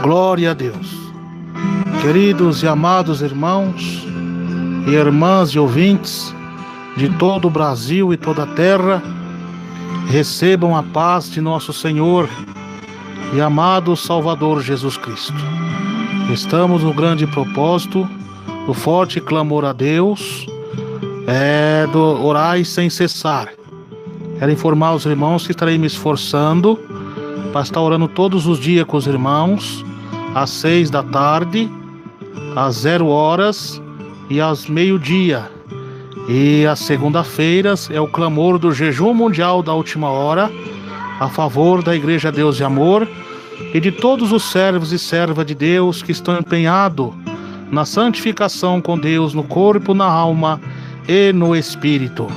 Glória a Deus. Queridos e amados irmãos e irmãs e ouvintes de todo o Brasil e toda a terra, recebam a paz de nosso Senhor e amado Salvador Jesus Cristo. Estamos no grande propósito do forte clamor a Deus, do orai sem cessar. Quero informar os irmãos que estarei me esforçando para estar orando todos os dias com os irmãos, às 6 da tarde, às 0 horas e às meio-dia. E às segunda-feiras é o clamor do jejum mundial da última hora, a favor da Igreja Deus e Amor e de todos os servos e servas de Deus que estão empenhados na santificação com Deus no corpo, na alma e no espírito.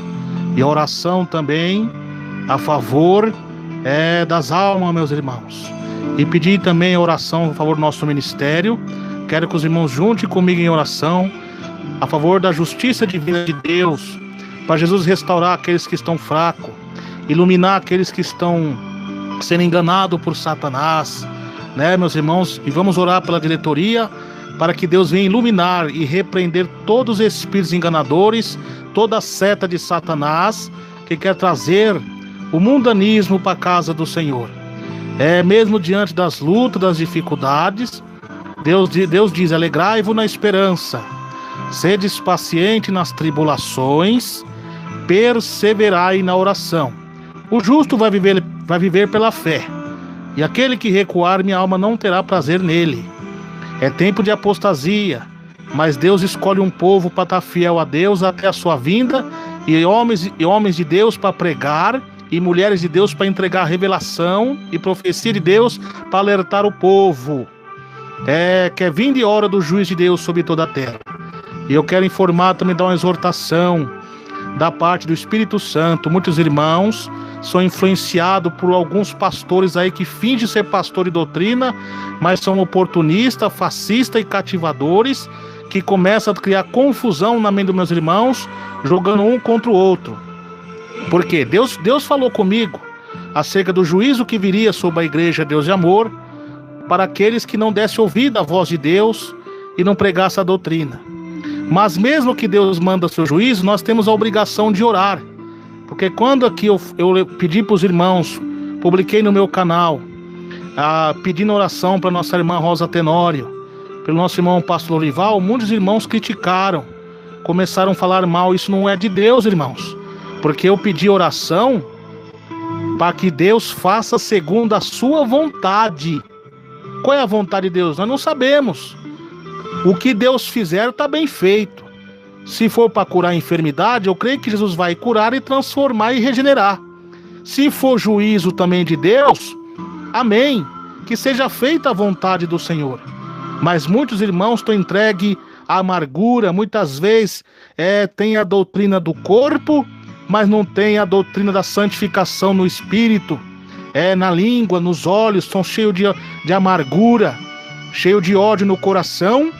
E a oração também a favor das almas, meus irmãos. E pedir também a oração a favor do nosso ministério. Quero que os irmãos juntem comigo em oração a favor da justiça divina de Deus, para Jesus restaurar aqueles que estão fracos, iluminar aqueles que estão sendo enganados por Satanás, meus irmãos? E vamos orar pela diretoria, para que Deus venha iluminar e repreender todos os espíritos enganadores, toda a seta de Satanás, que quer trazer o mundanismo para a casa do Senhor. Mesmo diante das lutas, das dificuldades, Deus diz: alegrai-vos na esperança, sedes paciente nas tribulações, perseverai na oração. O justo vai viver pela fé, e aquele que recuar, minha alma não terá prazer nele. É tempo de apostasia, mas Deus escolhe um povo para estar fiel a Deus até a sua vinda, e homens de Deus para pregar, e mulheres de Deus para entregar revelação e profecia de Deus para alertar o povo. Que é vinda a hora do juiz de Deus sobre toda a terra. E eu quero informar também, dar uma exortação da parte do Espírito Santo. Muitos irmãos são influenciados por alguns pastores aí que fingem ser pastor e doutrina, mas são oportunistas, fascistas e cativadores, que começam a criar confusão na mente dos meus irmãos, jogando um contra o outro. Porque Deus falou comigo acerca do juízo que viria sobre a Igreja Deus e Amor, para aqueles que não dessem ouvido à voz de Deus e não pregassem a doutrina. Mas mesmo que Deus manda seu juízo, nós temos a obrigação de orar. Porque quando aqui eu pedi para os irmãos, publiquei no meu canal, pedindo oração para nossa irmã Rosa Tenório, pelo nosso irmão Pastor Lorival, muitos irmãos criticaram, começaram a falar mal. Isso não é de Deus, irmãos, porque eu pedi oração para que Deus faça segundo a sua vontade. Qual é a vontade de Deus? Nós não sabemos. O que Deus fizer está bem feito. Se for para curar a enfermidade, eu creio que Jesus vai curar e transformar e regenerar. Se for juízo também de Deus, amém, que seja feita a vontade do Senhor. Mas muitos irmãos estão entregues à amargura, muitas vezes tem a doutrina do corpo, mas não tem a doutrina da santificação no espírito. Na língua, nos olhos, são cheios de amargura, cheios de ódio no coração.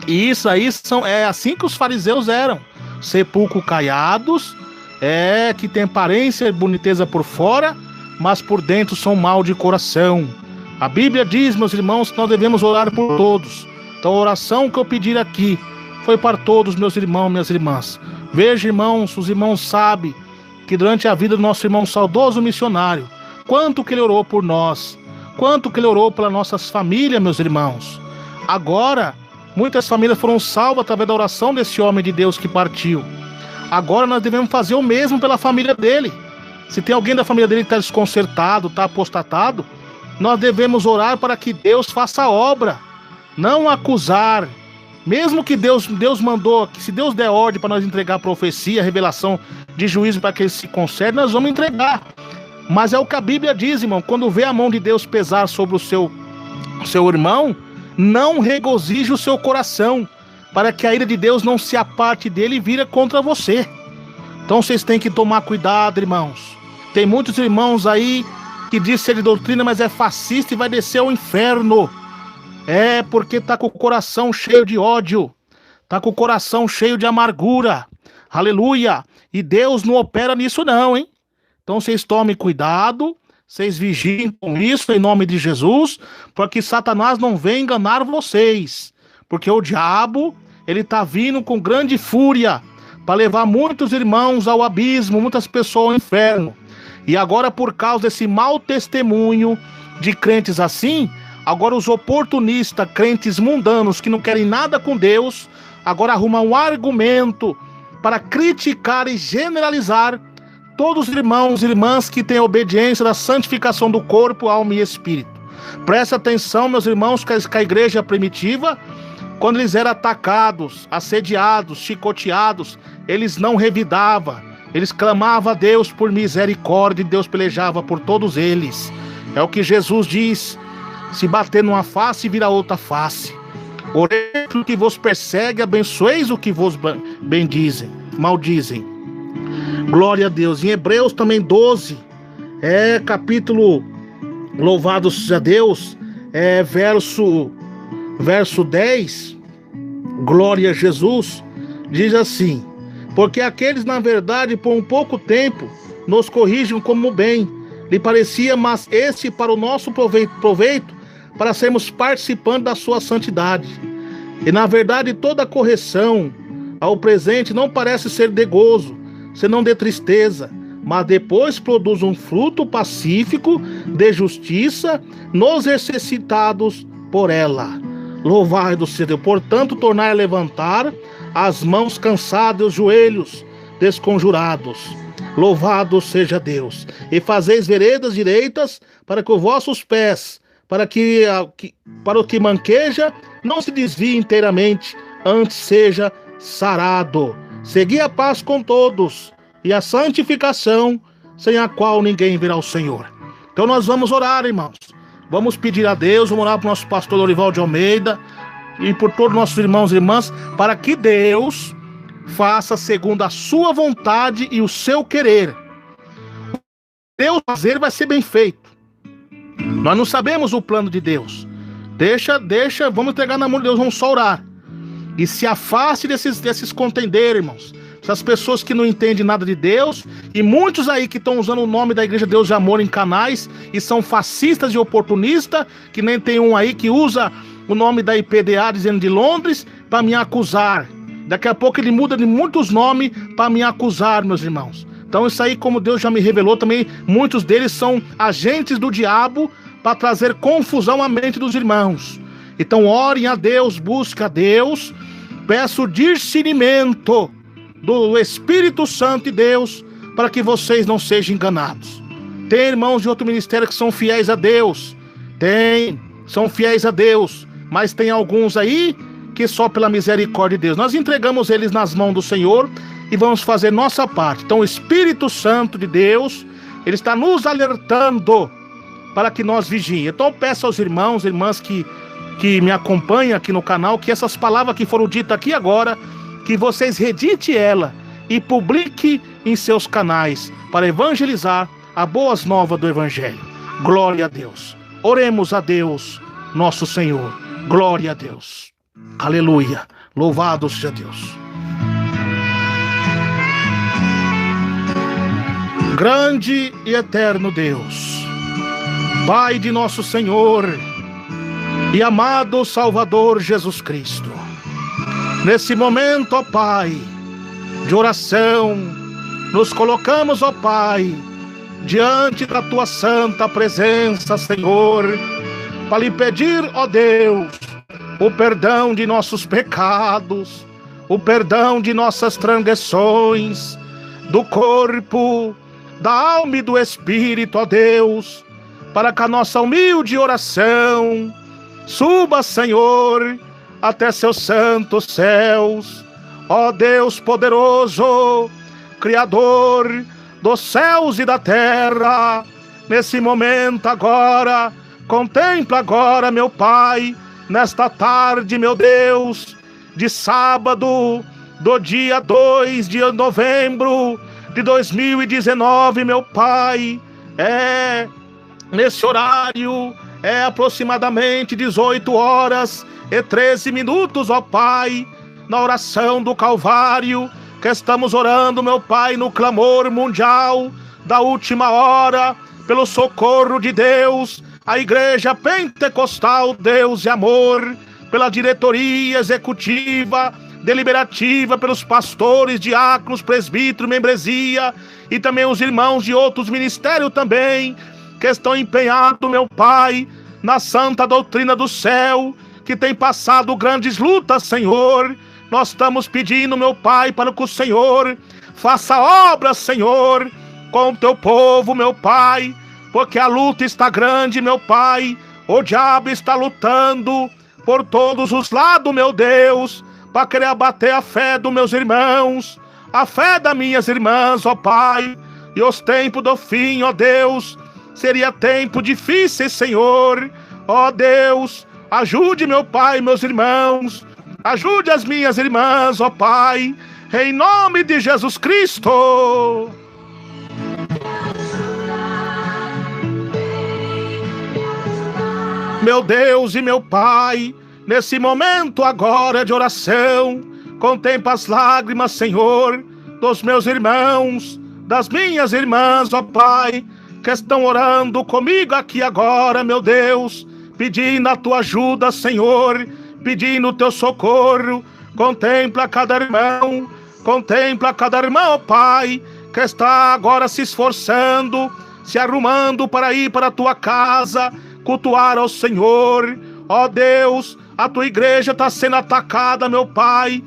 E isso aí é assim que os fariseus eram, sepulcro caiados, que tem aparência e boniteza por fora, mas por dentro são mal de coração. A Bíblia diz, meus irmãos, que nós devemos orar por todos. Então a oração que eu pedir aqui foi para todos, meus irmãos, minhas irmãs. Veja, irmãos, os irmãos sabem que durante a vida do nosso irmão saudoso missionário, quanto que ele orou por nós, quanto que ele orou pelas nossas famílias, meus irmãos. Agora, muitas famílias foram salvas através da oração desse homem de Deus que partiu. Agora nós devemos fazer o mesmo pela família dele. Se tem alguém da família dele que está desconcertado, está apostatado, nós devemos orar para que Deus faça a obra, não acusar. Mesmo que Deus mandou, que se Deus der ordem para nós entregar profecia, revelação de juízo para que ele se concede, nós vamos entregar. Mas é o que a Bíblia diz, irmão, quando vê a mão de Deus pesar sobre o seu irmão, não regozije o seu coração, para que a ira de Deus não se aparte dele e vira contra você. Então vocês têm que tomar cuidado, irmãos. Tem muitos irmãos aí que diz ser de doutrina, mas é fascista e vai descer ao inferno. Porque tá com o coração cheio de ódio, tá com o coração cheio de amargura. Aleluia! E Deus não opera nisso não, hein? Então vocês tomem cuidado, Vocês vigiem com isso em nome de Jesus, para que Satanás não venha enganar vocês. Porque o diabo, ele tá vindo com grande fúria para levar muitos irmãos ao abismo, muitas pessoas ao inferno. E agora, por causa desse mau testemunho de crentes assim, agora os oportunistas, crentes mundanos que não querem nada com Deus, agora arrumam um argumento para criticar e generalizar todos os irmãos e irmãs que têm a obediência da santificação do corpo, alma e espírito. Preste atenção, meus irmãos, que a igreja primitiva, quando eles eram atacados, assediados, chicoteados, eles não revidavam, eles clamavam a Deus por misericórdia e Deus pelejava por todos eles. É o que Jesus diz: se bater numa face, vira outra face. Orei pelo que vos persegue, abençoeis o que vos bendizem, maldizem. Glória a Deus. Em Hebreus também 12, capítulo, louvado seja Deus, verso 10, glória a Jesus, diz assim: porque aqueles na verdade por um pouco tempo nos corrigem como bem lhe parecia, mas este para o nosso proveito, para sermos participantes da sua santidade. E na verdade toda correção ao presente não parece ser de gozo, senão de tristeza, mas depois produz um fruto pacífico de justiça nos exercitados por ela. Louvado seja Deus. Portanto, tornai a levantar as mãos cansadas e os joelhos desconjurados. Louvado seja Deus. E fazeis veredas direitas para que os vossos pés, para o que manqueja, não se desvie inteiramente, antes seja sarado. Segui a paz com todos e a santificação, sem a qual ninguém verá o Senhor. Então nós vamos orar, irmãos. Vamos pedir a Deus, vamos orar para o nosso pastor Lorival de Almeida e por todos os nossos irmãos e irmãs, para que Deus faça segundo a sua vontade e o seu querer. Deus fazer vai ser bem feito. Nós não sabemos o plano de Deus. Deixa, vamos entregar na mão de Deus, vamos só orar. E se afaste desses contendeiros, irmãos. Essas pessoas que não entendem nada de Deus, e muitos aí que estão usando o nome da Igreja Deus de Amor em canais, e são fascistas e oportunistas, que nem tem um aí que usa o nome da IPDA, dizendo de Londres, para me acusar. Daqui a pouco ele muda de muitos nomes para me acusar, meus irmãos. Então isso aí, como Deus já me revelou também, muitos deles são agentes do diabo para trazer confusão à mente dos irmãos. Então orem a Deus, busquem a Deus, peço discernimento do Espírito Santo de Deus, para que vocês não sejam enganados. Tem irmãos de outro ministério que são fiéis a Deus, são fiéis a Deus, mas tem alguns aí que só pela misericórdia de Deus. Nós entregamos eles nas mãos do Senhor e vamos fazer nossa parte. Então o Espírito Santo de Deus, ele está nos alertando para que nós vigiem. Então peço aos irmãos e irmãs que me acompanham aqui no canal, que essas palavras que foram ditas aqui agora, que vocês redite ela e publique em seus canais para evangelizar a boas novas do Evangelho. Glória a Deus. Oremos a Deus, nosso Senhor. Glória a Deus. Aleluia. Louvado seja Deus. Grande e eterno Deus, Pai de nosso Senhor e amado Salvador Jesus Cristo, nesse momento, ó Pai, de oração, nos colocamos, ó Pai, diante da Tua santa presença, Senhor, para lhe pedir, ó Deus, o perdão de nossos pecados, o perdão de nossas transgressões, do corpo, da alma e do espírito, ó Deus, para que a nossa humilde oração suba, Senhor, até seus santos céus. Ó Deus poderoso, Criador dos céus e da terra, nesse momento agora, contempla agora, meu Pai, nesta tarde, meu Deus, de sábado, do dia 2 de novembro de 2019, meu Pai, nesse horário, aproximadamente 18 horas e 13 minutos, ó Pai, na oração do Calvário, que estamos orando, meu Pai, no clamor mundial da última hora, pelo socorro de Deus, a Igreja Pentecostal Deus e Amor, pela diretoria executiva, deliberativa, pelos pastores, diáconos, presbíteros, membresia e também os irmãos de outros ministérios também, que estão empenhados, meu Pai, na santa doutrina do céu, que tem passado grandes lutas, Senhor. Nós estamos pedindo, meu Pai, para que o Senhor faça obra, Senhor, com o teu povo, meu Pai, porque a luta está grande, meu Pai. O diabo está lutando por todos os lados, meu Deus, para querer abater a fé dos meus irmãos, a fé das minhas irmãs, ó Pai. E os tempos do fim, ó Deus, seria tempo difícil, Senhor. Ó Deus, ajude, meu Pai, meus irmãos, ajude as minhas irmãs, ó Pai, em nome de Jesus Cristo. Meu Deus e meu Pai, nesse momento agora de oração, contempla as lágrimas, Senhor, dos meus irmãos, das minhas irmãs, ó Pai, que estão orando comigo aqui agora, meu Deus, pedindo a tua ajuda, Senhor, pedindo o teu socorro. Contempla cada irmão, ó Pai, que está agora se esforçando, se arrumando para ir para a tua casa, cultuar ao Senhor. Ó Deus, a tua igreja está sendo atacada, meu Pai,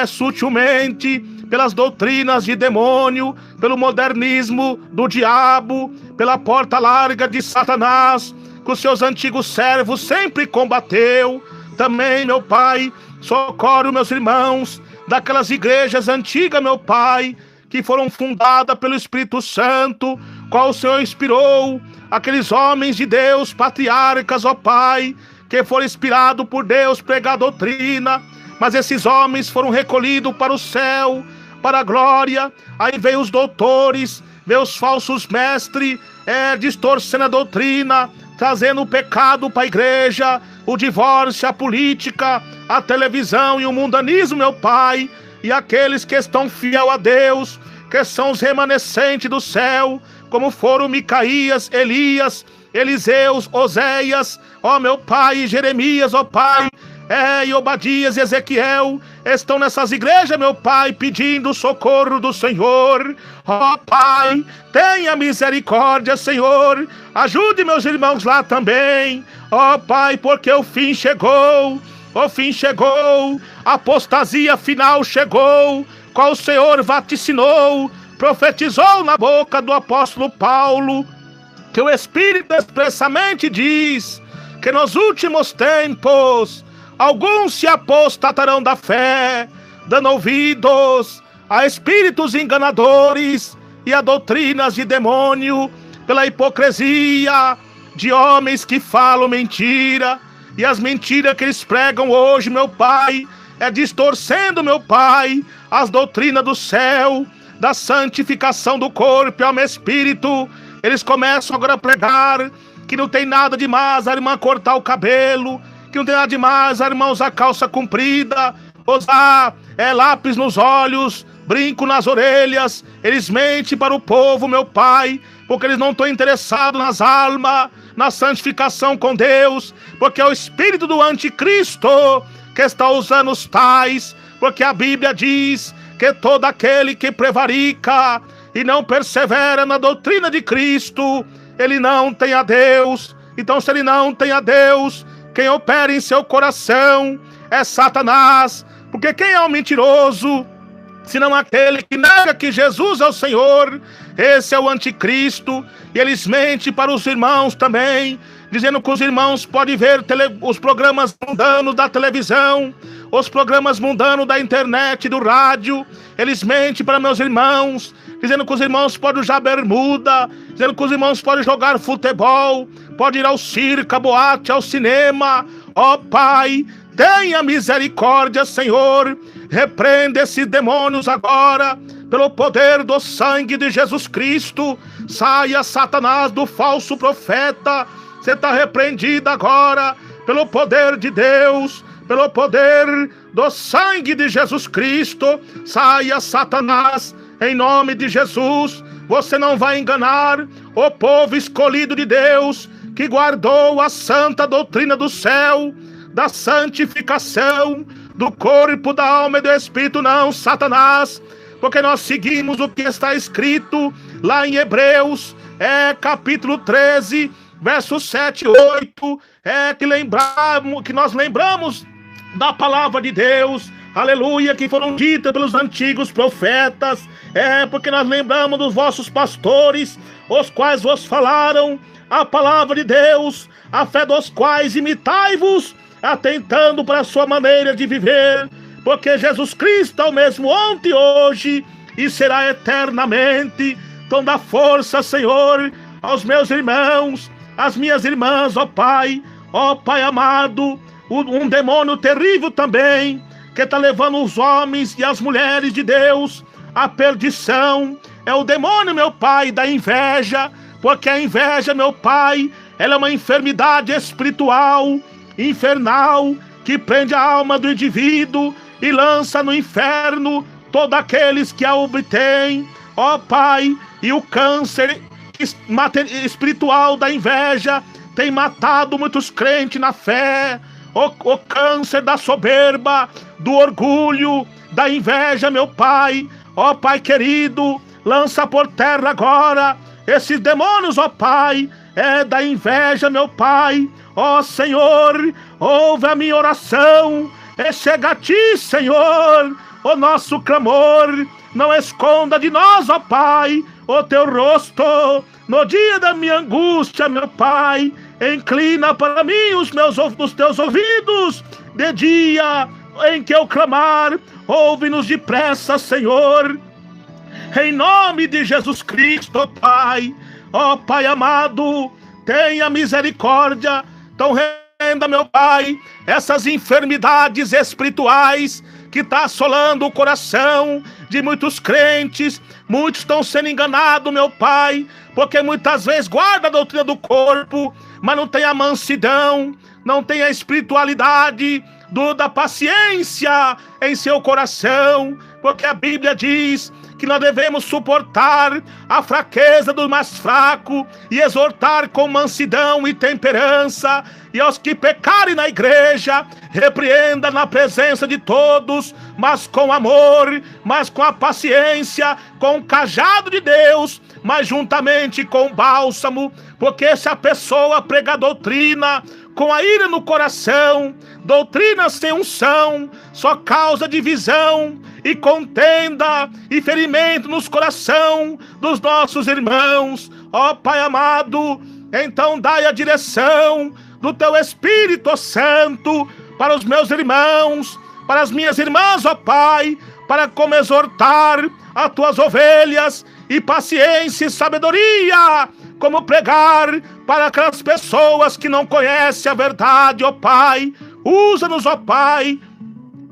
sutilmente, pelas doutrinas de demônio, pelo modernismo do diabo, pela porta larga de Satanás, que os seus antigos servos sempre combateu. Também, meu Pai, socorre os meus irmãos daquelas igrejas antigas, meu Pai, que foram fundadas pelo Espírito Santo, qual o Senhor inspirou aqueles homens de Deus, patriarcas, ó Pai, que foram inspirados por Deus pregar a doutrina, mas esses homens foram recolhidos para o céu, para a glória. Aí veio os doutores, veio os falsos mestres, distorcendo a doutrina, trazendo o pecado para a igreja, o divórcio, a política, a televisão e o mundanismo, meu Pai. E aqueles que estão fiel a Deus, que são os remanescentes do céu, como foram Micaías, Elias, Eliseus, Oséias, ó meu Pai, Jeremias, ó Pai, e Obadias e Ezequiel, estão nessas igrejas, meu Pai, pedindo o socorro do Senhor. Ó Pai, tenha misericórdia, Senhor, ajude meus irmãos lá também, ó Pai, porque o fim chegou, a apostasia final chegou, qual o Senhor vaticinou, profetizou na boca do apóstolo Paulo, que o Espírito expressamente diz que nos últimos tempos alguns se apostatarão da fé, dando ouvidos a espíritos enganadores e a doutrinas de demônio, pela hipocrisia de homens que falam mentira. E as mentiras que eles pregam hoje, meu Pai, distorcendo, meu Pai, as doutrinas do céu, da santificação do corpo e alma e espírito. Eles começam agora a pregar que não tem nada demais a irmã cortar o cabelo, que não tem nada demais a irmã usar calça comprida, usar lápis nos olhos, brinco nas orelhas. Eles mentem para o povo, meu Pai, porque eles não estão interessados nas almas, na santificação com Deus, porque é o espírito do anticristo que está usando os tais, porque a Bíblia diz que todo aquele que prevarica e não persevera na doutrina de Cristo, ele não tem a Deus. Então, se ele não tem a Deus, quem opera em seu coração é Satanás, porque quem é o mentiroso, senão aquele que nega que Jesus é o Senhor? Esse é o anticristo. E eles mentem para os irmãos também, dizendo que os irmãos podem ver os programas mundanos da televisão, os programas mundanos da internet, do rádio. Eles mentem para meus irmãos, dizendo que os irmãos podem usar bermuda, dizendo que os irmãos podem jogar futebol, podem ir ao circo, à boate, ao cinema. Ó Pai, tenha misericórdia, Senhor, repreenda esses demônios agora, pelo poder do sangue de Jesus Cristo. Saia, Satanás, do falso profeta, você está repreendido agora, pelo poder de Deus, pelo poder do sangue de Jesus Cristo. Saia, Satanás, em nome de Jesus. Você não vai enganar o povo escolhido de Deus, que guardou a santa doutrina do céu, da santificação, do corpo, da alma e do espírito, não, Satanás, porque nós seguimos o que está escrito lá em Hebreus, capítulo 13, versos 7 e 8, que nós lembramos da palavra de Deus, aleluia, que foram ditas pelos antigos profetas, porque nós lembramos dos vossos pastores, os quais vos falaram a palavra de Deus, a fé dos quais imitai-vos, atentando para a sua maneira de viver, porque Jesus Cristo é o mesmo ontem, hoje e será eternamente. Então dá força, Senhor, aos meus irmãos, às minhas irmãs, ó Pai amado, um demônio terrível também, que está levando os homens e as mulheres de Deus à perdição, é o demônio, meu Pai, da inveja, porque a inveja, meu Pai, ela é uma enfermidade espiritual, infernal, que prende a alma do indivíduo e lança no inferno todos aqueles que a obtêm, ó Pai. E o câncer espiritual da inveja tem matado muitos crentes na fé, o câncer da soberba, do orgulho, da inveja, meu Pai, ó Pai querido, lança por terra agora esses demônios, ó Pai, da inveja, meu Pai. Ó Senhor, ouve a minha oração, chega a Ti, Senhor, o nosso clamor, não esconda de nós, ó Pai, o Teu rosto, no dia da minha angústia, meu Pai, inclina para mim os Teus ouvidos, de dia em que eu clamar, ouve-nos depressa, Senhor, em nome de Jesus Cristo, ó Pai. Ó Pai amado, tenha misericórdia. Então repreenda, meu Pai, essas enfermidades espirituais que está assolando o coração de muitos crentes. Muitos estão sendo enganados, meu Pai, porque muitas vezes guarda a doutrina do corpo, mas não tem a mansidão, não tem a espiritualidade da paciência em seu coração, porque a Bíblia diz que nós devemos suportar a fraqueza do mais fraco e exortar com mansidão e temperança, e aos que pecarem na igreja, repreenda na presença de todos, mas com amor, mas com a paciência, com o cajado de Deus, mas juntamente com o bálsamo, porque se a pessoa prega doutrina com a ira no coração, doutrina sem unção, só causa divisão e contenda e ferimento nos coração dos nossos irmãos. Ó Pai amado, então dai a direção do Teu Espírito Santo para os meus irmãos, para as minhas irmãs, ó Pai, para como exortar as Tuas ovelhas, e paciência e sabedoria, como pregar para aquelas pessoas que não conhecem a verdade, ó Pai. Usa-nos, ó Pai,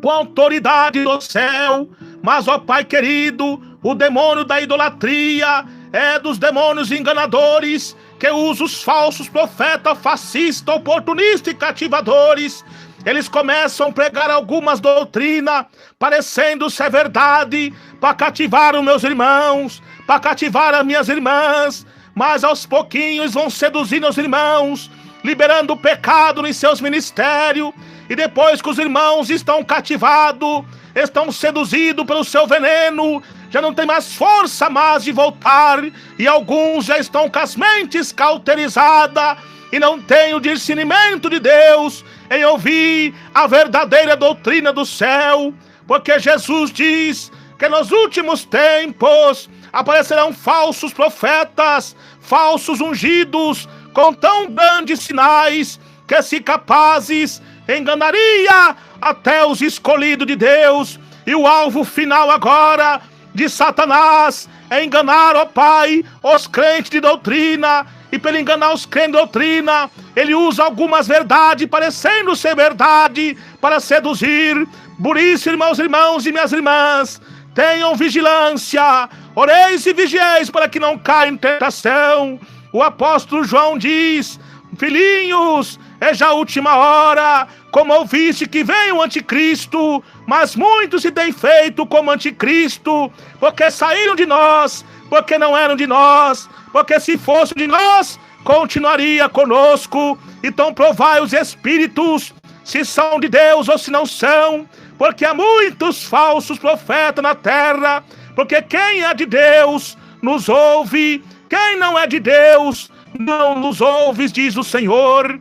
com a autoridade do céu. Mas, ó Pai querido, o demônio da idolatria é dos demônios enganadores, que usam os falsos profetas, fascistas, oportunistas e cativadores. Eles começam a pregar algumas doutrinas, parecendo ser verdade, para cativar os meus irmãos, para cativar as minhas irmãs, mas aos pouquinhos vão seduzindo os irmãos, liberando o pecado em seus ministérios, e depois que os irmãos estão cativados, estão seduzidos pelo seu veneno, já não tem mais força mais de voltar, e alguns já estão com as mentes cauterizadas, e não têm o discernimento de Deus em ouvir a verdadeira doutrina do céu, porque Jesus diz que nos últimos tempos aparecerão falsos profetas, falsos ungidos, com tão grandes sinais, que se capazes enganaria até os escolhidos de Deus. E o alvo final agora de Satanás é enganar, ó Pai, os crentes de doutrina. E para ele enganar os crentes de doutrina, ele usa algumas verdades, parecendo ser verdade, para seduzir. Por isso, irmãos e minhas irmãs, tenham vigilância, oreis e vigieis para que não caia em tentação. O apóstolo João diz: filhinhos, é já a última hora. Como ouviste que vem o anticristo, mas muitos se têm feito como anticristo, porque saíram de nós, porque não eram de nós, porque se fossem de nós, continuaria conosco. Então provai os espíritos, se são de Deus ou se não são, porque há muitos falsos profetas na terra. Porque quem é de Deus nos ouve, quem não é de Deus não nos ouve, diz o Senhor.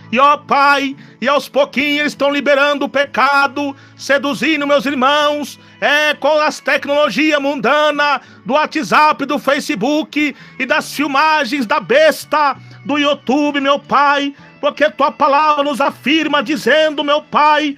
E ó Pai, e aos pouquinhos eles estão liberando o pecado, seduzindo meus irmãos, com as tecnologias mundanas, do WhatsApp, do Facebook e das filmagens da besta, do YouTube, meu Pai, porque tua palavra nos afirma dizendo, meu Pai,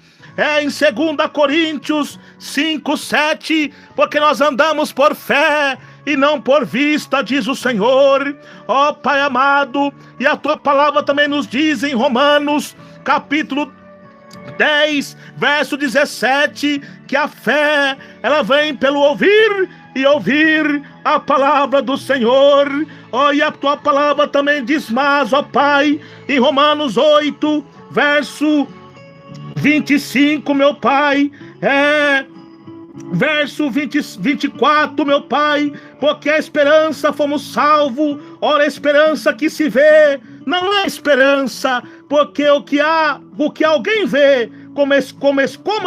em 2 Coríntios 5:7, porque nós andamos por fé e não por vista, diz o Senhor. Ó Pai amado, e a tua palavra também nos diz em Romanos capítulo 10, verso 17, que a fé, ela vem pelo ouvir e ouvir a palavra do Senhor. Ó, e a tua palavra também diz mais, ó Pai, em Romanos 8, verso 25, meu Pai, verso 24, meu Pai, porque a esperança fomos salvos. Ora, a esperança que se vê não é esperança, porque o que alguém vê, como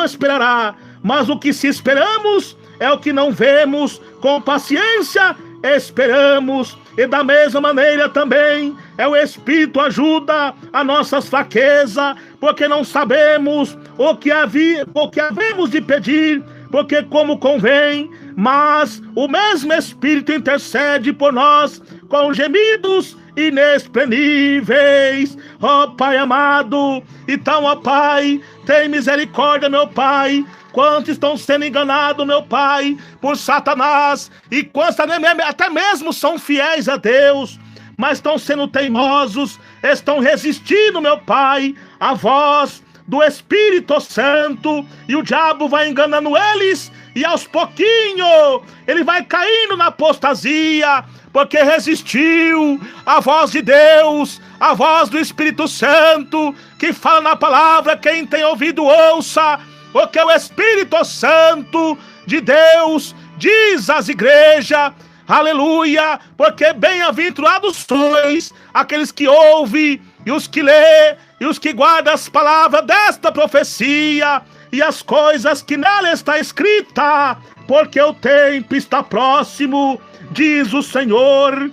esperará? Mas o que se esperamos é o que não vemos, com paciência esperamos. E da mesma maneira também o Espírito ajuda a nossas fraquezas, porque não sabemos o que havemos de pedir, porque como convém, mas o mesmo Espírito intercede por nós com gemidos inexprimíveis. Ó Pai amado, então, ó Pai, tem misericórdia, meu Pai. Quantos estão sendo enganados, meu Pai, por Satanás, e quantos até mesmo são fiéis a Deus, mas estão sendo teimosos, estão resistindo, meu Pai, à voz do Espírito Santo, e o diabo vai enganando eles, e aos pouquinhos ele vai caindo na apostasia, porque resistiu à voz de Deus, à voz do Espírito Santo, que fala na palavra. Quem tem ouvido ouça o que o Espírito Santo de Deus diz às igrejas. Aleluia, porque bem-aventurados sois aqueles que ouvem, e os que lê, e os que guardam as palavras desta profecia, e as coisas que nela está escrita, porque o tempo está próximo, diz o Senhor.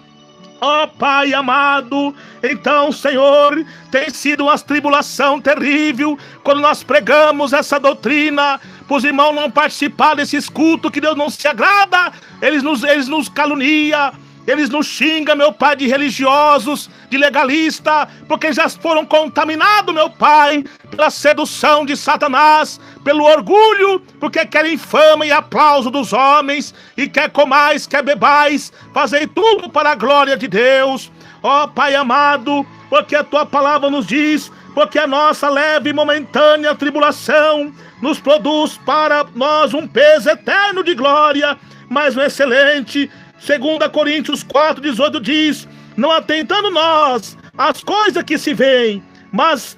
Ó Pai amado, então, Senhor, tem sido uma tribulação terrível quando nós pregamos essa doutrina, para os irmãos não participar desses cultos que Deus não se agrada. Eles nos caluniam, eles nos xingam, meu Pai, de religiosos, de legalista, porque já foram contaminados, meu Pai, pela sedução de Satanás, pelo orgulho, porque querem fama e aplauso dos homens, e quer comais, quer bebais, fazei tudo para a glória de Deus. Ó Pai amado, porque a tua palavra nos diz, porque a nossa leve e momentânea tribulação nos produz para nós um peso eterno de glória, mas um excelente. 2 Coríntios 4:18 diz, não atentando nós às coisas que se veem, mas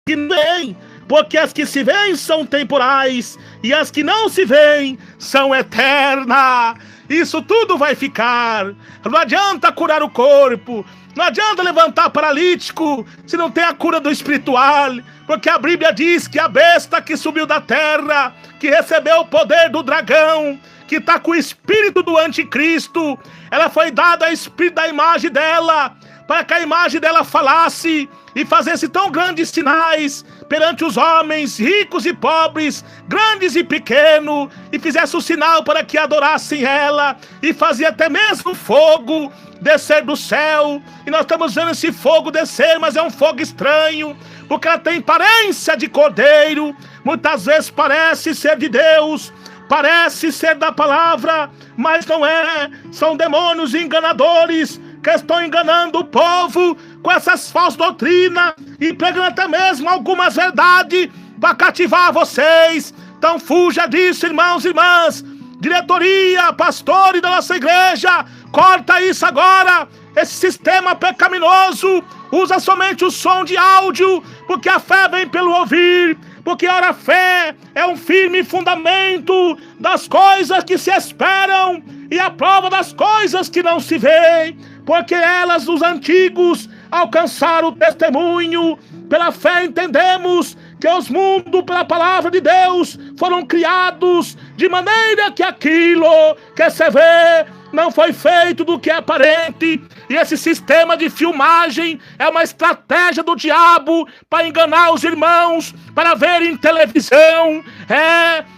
que nem, porque as que se veem são temporais, e as que não se veem são eternas. Isso tudo vai ficar. Não adianta curar o corpo, não adianta levantar paralítico, se não tem a cura do espiritual, porque a Bíblia diz que a besta que subiu da terra, que recebeu o poder do dragão, que está com o espírito do anticristo, ela foi dada a espírito da imagem dela, para que a imagem dela falasse e fizesse tão grandes sinais perante os homens, ricos e pobres, grandes e pequenos, e fizesse o sinal para que adorassem ela, e fazia até mesmo fogo descer do céu. E nós estamos vendo esse fogo descer, mas é um fogo estranho, porque ela tem aparência de cordeiro, muitas vezes parece ser de Deus, parece ser da palavra, mas não é. São demônios enganadores que estão enganando o povo com essas falsas doutrinas e pregando até mesmo algumas verdades para cativar vocês. Então fuja disso, irmãos e irmãs. Diretoria, pastores da nossa igreja, corta isso agora. Esse sistema pecaminoso, usa somente o som de áudio, porque a fé vem pelo ouvir, porque ora a fé é um firme fundamento das coisas que se esperam e a prova das coisas que não se veem, porque elas dos antigos alcançaram o testemunho. Pela fé entendemos que os mundos, pela palavra de Deus, foram criados de maneira que aquilo que se vê não foi feito do que é aparente. E esse sistema de filmagem é uma estratégia do diabo para enganar os irmãos, para verem televisão.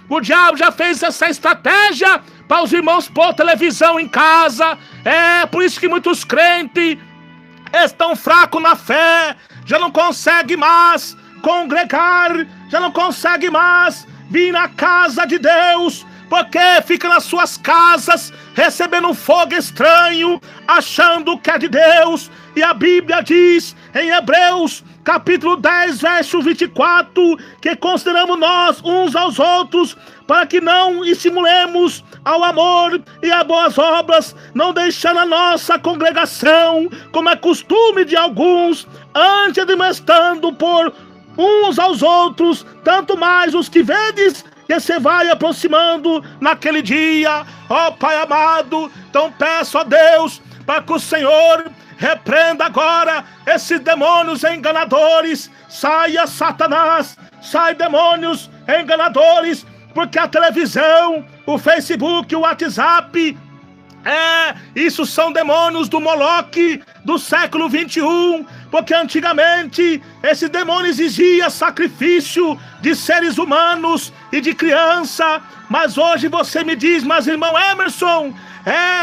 O diabo já fez essa estratégia para os irmãos pôr televisão em casa. Por isso que muitos crentes estão fracos na fé, já não conseguem mais congregar, já não conseguem mais vir na casa de Deus, porque fica nas suas casas recebendo um fogo estranho, achando que é de Deus. E a Bíblia diz em Hebreus capítulo 10, verso 24, que consideramos nós uns aos outros, para que não estimulemos ao amor e a boas obras, não deixando a nossa congregação, como é costume de alguns, antes admoestando por uns aos outros, tanto mais os que vedes que se vai aproximando naquele dia. Ó Pai amado, então peço a Deus para que o Senhor repreenda agora esses demônios enganadores. Saia, Satanás, sai, demônios enganadores, porque a televisão, o Facebook, o WhatsApp, isso são demônios do Moloque do século 21, porque antigamente esse demônio exigia sacrifício de seres humanos e de criança, mas hoje você me diz, mas irmão Emerson,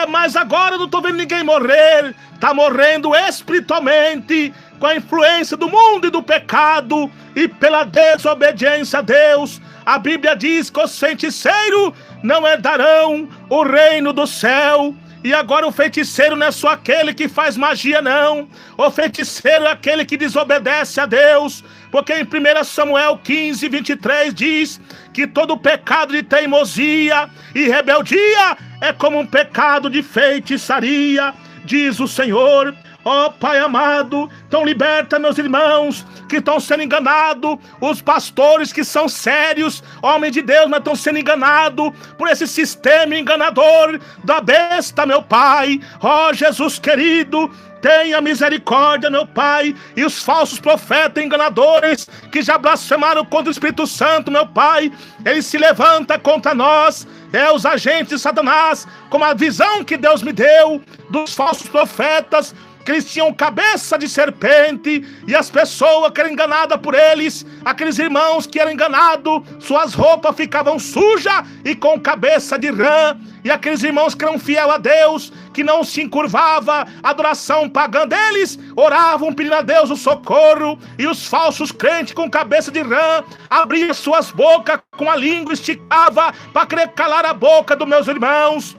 mas agora eu não estou vendo ninguém morrer, está morrendo espiritualmente com a influência do mundo e do pecado e pela desobediência a Deus. A Bíblia diz que os feiticeiros não herdarão o reino do céu. E agora o feiticeiro não é só aquele que faz magia, não. O feiticeiro é aquele que desobedece a Deus. Porque em 1 Samuel 15, 23 diz que todo pecado de teimosia e rebeldia é como um pecado de feitiçaria, diz o Senhor. Ó Pai amado, então liberta meus irmãos que estão sendo enganados, os pastores que são sérios, homens de Deus, mas estão sendo enganados por esse sistema enganador da besta, meu Pai. Ó Jesus querido, tenha misericórdia, meu Pai, e os falsos profetas enganadores que já blasfemaram contra o Espírito Santo, meu Pai, eles se levantam contra nós. Os agentes de Satanás, como a visão que Deus me deu dos falsos profetas, que eles tinham cabeça de serpente, e as pessoas que eram enganadas por eles, aqueles irmãos que eram enganados, suas roupas ficavam sujas e com cabeça de rã, e aqueles irmãos que eram fiel a Deus, que não se encurvava a adoração pagã deles, oravam pedindo a Deus o socorro, e os falsos crentes com cabeça de rã abriam suas bocas com a língua, esticava para querer calar a boca dos meus irmãos.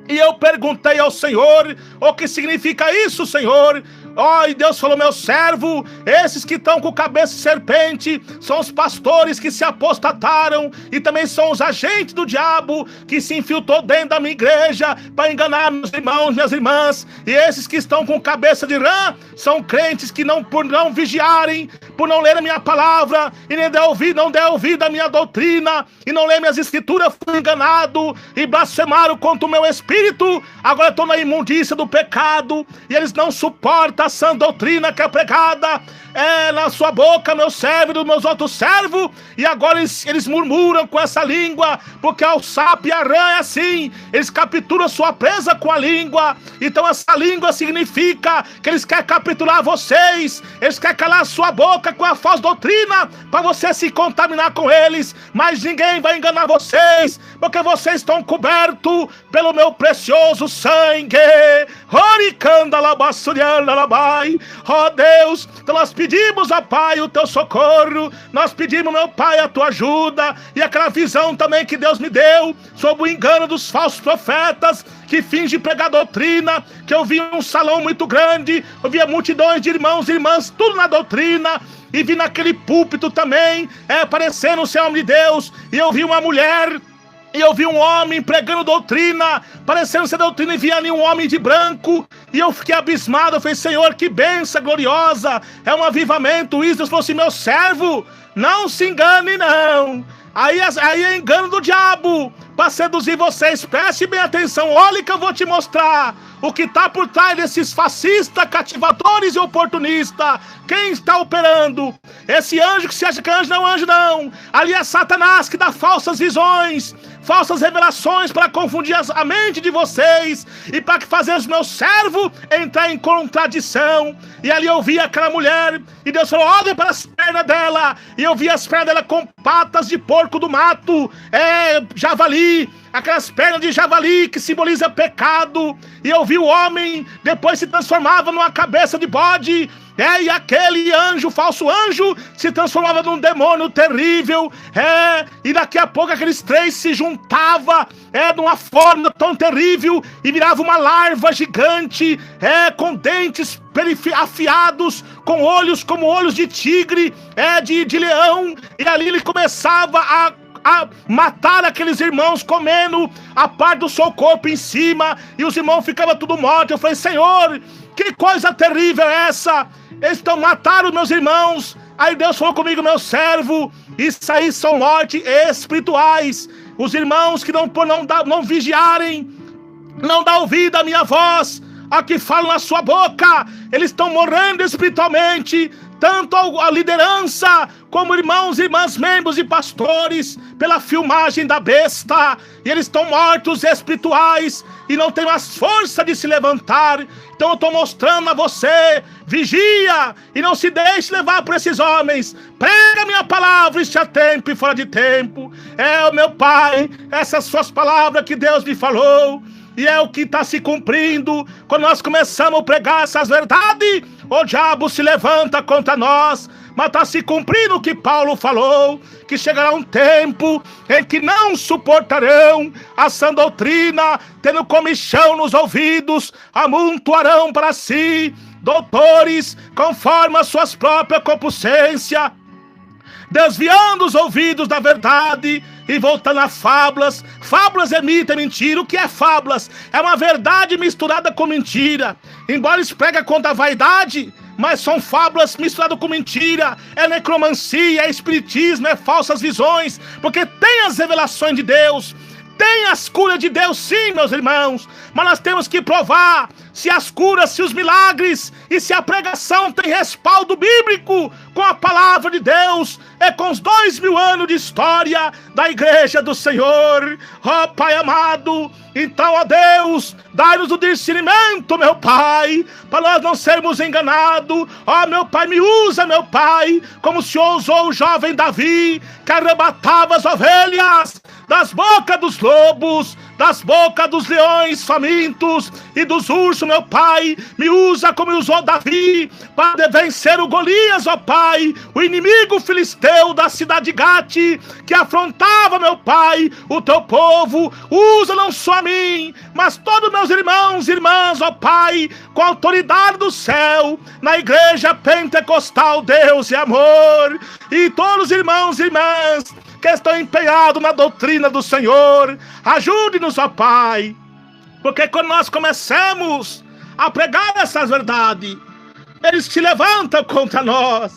E eu perguntei ao Senhor, o que significa isso, Senhor? E Deus falou, meu servo, esses que estão com cabeça de serpente são os pastores que se apostataram, e também são os agentes do diabo que se infiltrou dentro da minha igreja para enganar meus irmãos, minhas irmãs. E esses que estão com cabeça de rã são crentes que por não vigiarem, por não ler a minha palavra e nem não der ouvido à minha doutrina e não ler minhas escrituras, fui enganado e blasfemaram contra o meu espírito. Agora estou na imundícia do pecado e eles não suportam a sã doutrina que é pregada na sua boca, meu servo e dos meus outros servos. E agora eles murmuram com essa língua, porque o sapo e a rã é assim, eles capturam sua presa com a língua. Então essa língua significa que eles querem capturar vocês, eles querem calar sua boca com a falsa doutrina, para você se contaminar com eles. Mas ninguém vai enganar vocês, porque vocês estão cobertos pelo meu precioso sangue. Ó Deus, então nós pedimos, ó Pai, o teu socorro, nós pedimos, meu Pai, a tua ajuda, e aquela visão também que Deus me deu sobre o engano dos falsos profetas que fingem pregar doutrina, que eu vi um salão muito grande, eu via multidões de irmãos e irmãs, tudo na doutrina, e vi naquele púlpito também, parecendo ser homem de Deus, e eu vi uma mulher E eu vi um homem pregando doutrina, parecendo ser doutrina, e via ali um homem de branco, e eu fiquei abismado. Eu falei: Senhor, que bênção gloriosa, é um avivamento isso. Eu falei assim: meu servo, não se engane não, aí é engano do diabo, para seduzir vocês. Preste bem atenção, olha que eu vou te mostrar o que está por trás desses fascistas, cativadores e oportunistas. Quem está operando? Esse anjo que se acha que é anjo, não é anjo não. Ali é Satanás que dá falsas visões, falsas revelações para confundir a mente de vocês e para fazer os meus servos entrar em contradição. E ali eu vi aquela mulher e Deus falou: olha para as pernas dela. E eu vi as pernas dela com patas de porco do mato, javali, aquelas pernas de javali que simboliza pecado. E eu vi o homem depois se transformava numa cabeça de bode, e aquele anjo, falso anjo, se transformava num demônio terrível, e daqui a pouco aqueles três se juntavam, de uma forma tão terrível, e virava uma larva gigante, com dentes afiados, com olhos como olhos de tigre, de leão, e ali ele começava a matar aqueles irmãos, comendo a parte do seu corpo em cima, e os irmãos ficavam tudo mortos. Eu falei: Senhor, que coisa terrível é essa? Eles estão matando meus irmãos. Aí Deus falou comigo: meu servo, isso aí são mortes espirituais. Os irmãos que não vigiarem, não dá ouvido à minha voz, a que falo na sua boca, eles estão morrendo espiritualmente, tanto a liderança, como irmãos, irmãs, membros e pastores, pela filmagem da besta, e eles estão mortos espirituais, e não tem mais força de se levantar. Então eu estou mostrando a você: vigia, e não se deixe levar por esses homens. Prega a minha palavra, isso a tempo e fora de tempo. Meu Pai, essas suas palavras que Deus me falou, e é o que está se cumprindo. Quando nós começamos a pregar essas verdades, o diabo se levanta contra nós, mas está se cumprindo o que Paulo falou, que chegará um tempo em que não suportarão a sã doutrina, tendo comichão nos ouvidos, amontoarão para si doutores conforme as suas próprias concupiscências, desviando os ouvidos da verdade e voltando a fábulas. Fábulas é mito, é mentira. O que é fábulas? É uma verdade misturada com mentira. Embora eles pregam contra a vaidade, mas são fábulas misturadas com mentira. É necromancia, é espiritismo, é falsas visões, porque tem as revelações de Deus, tem as curas de Deus, sim, meus irmãos, mas nós temos que provar se as curas, se os milagres e se a pregação tem respaldo bíblico com a palavra de Deus, com os 2000 anos de história da igreja do Senhor. Ó Pai amado, então, ó Deus, dai-nos o discernimento, meu Pai, para nós não sermos enganados. Ó meu Pai, me usa, meu Pai, como o Senhor usou o jovem Davi, que arrebatava as ovelhas das bocas dos lobos, das bocas dos leões famintos e dos ursos, meu Pai. Me usa como usou Davi para vencer o Golias, ó Pai, o inimigo filisteu da cidade de Gate, que afrontava, meu Pai, o teu povo. Usa não só a mim, mas todos meus irmãos e irmãs, ó Pai, com a autoridade do céu, na igreja pentecostal, Deus e amor, e todos os irmãos e irmãs que estão empenhados na doutrina do Senhor. Ajude-nos, ó Pai, porque quando nós começamos a pregar essas verdades, eles se levantam contra nós,